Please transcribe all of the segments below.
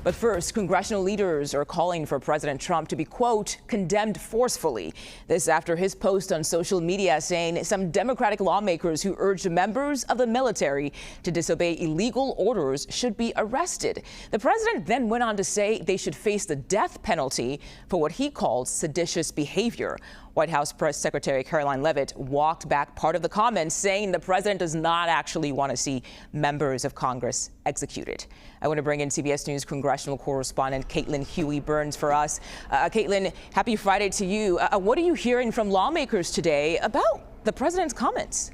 But first, congressional leaders are calling for President Trump to be, quote, condemned forcefully. This after his post on social media saying some Democratic lawmakers who urged members of the military to disobey illegal orders should be arrested. The president then went on to say they should face the death penalty for what he called seditious behavior. White House Press Secretary Caroline Leavitt walked back part of the comments, saying the president does not actually want to see members of Congress executed. I want to bring in CBS News congressional correspondent Caitlin Huey-Burns for us. Caitlin, happy Friday to you. What are you hearing from lawmakers today about the president's comments?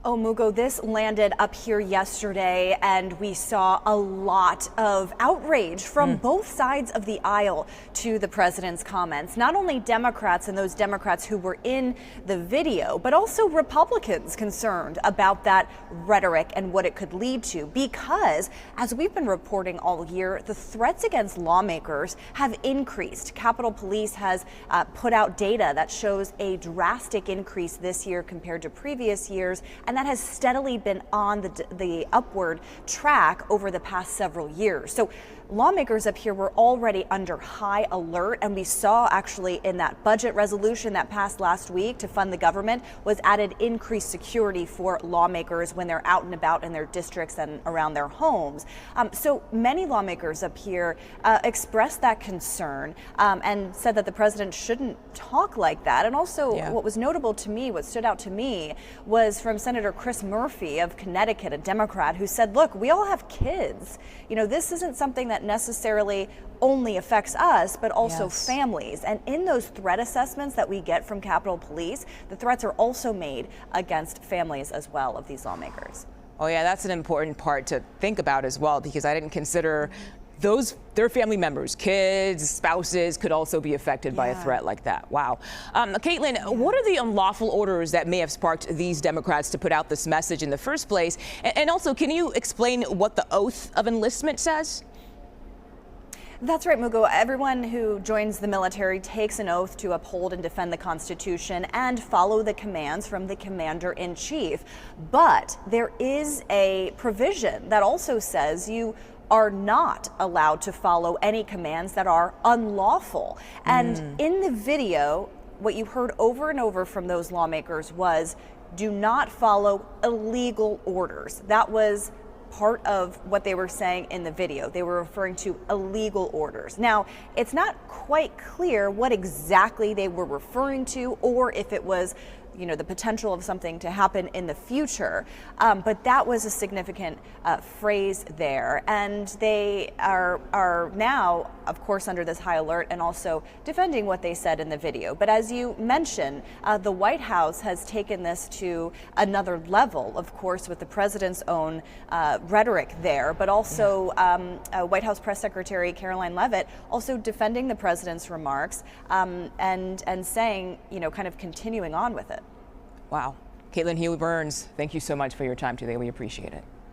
Oh, Mugo, this landed up here yesterday, and we saw a lot of outrage from both sides of the aisle to the president's comments. Not only Democrats and those Democrats who were in the video, but also Republicans concerned about that rhetoric and what it could lead to. Because, as we've been reporting all year, the threats against lawmakers have increased. Capitol Police has put out data that shows a drastic increase this year compared to previous years, and that has steadily been on the upward track over the past several years. So lawmakers up here were already under high alert, and we saw actually in that budget resolution that passed last week to fund the government was added increased security for lawmakers when they're out and about in their districts and around their homes. So many lawmakers up here expressed that concern and said that the president shouldn't talk like that. And also what was notable to me, what stood out to me, was from Senator Chris Murphy of Connecticut, a Democrat, who said, look, we all have kids. You know, this isn't something that necessarily only affects us, but also families. And in those threat assessments that we get from Capitol Police, the threats are also made against families as well of these lawmakers. Oh yeah, that's an important part to think about as well, because I didn't consider their family members, kids, spouses could also be affected by a threat like that. Wow. Caitlin, what are the unlawful orders that may have sparked these Democrats to put out this message in the first place? And also, can you explain what the oath of enlistment says? That's right, Mugo. Everyone who joins the military takes an oath to uphold and defend the Constitution and follow the commands from the Commander-in-Chief. But there is a provision that also says you are not allowed to follow any commands that are unlawful. And in the video, what you heard over and over from those lawmakers was, do not follow illegal orders. That was part of what they were saying in the video. They were referring to illegal orders. Now, it's not quite clear what exactly they were referring to, or if it was, you know, the potential of something to happen in the future. But that was a significant phrase there. And they are now, of course, under this high alert and also defending what they said in the video. But as you mentioned, the White House has taken this to another level, of course, with the president's own rhetoric there, but also White House Press Secretary Caroline Leavitt also defending the president's remarks and saying, you know, kind of continuing on with it. Wow. Caitlin Huey-Burns, thank you so much for your time today. We appreciate it.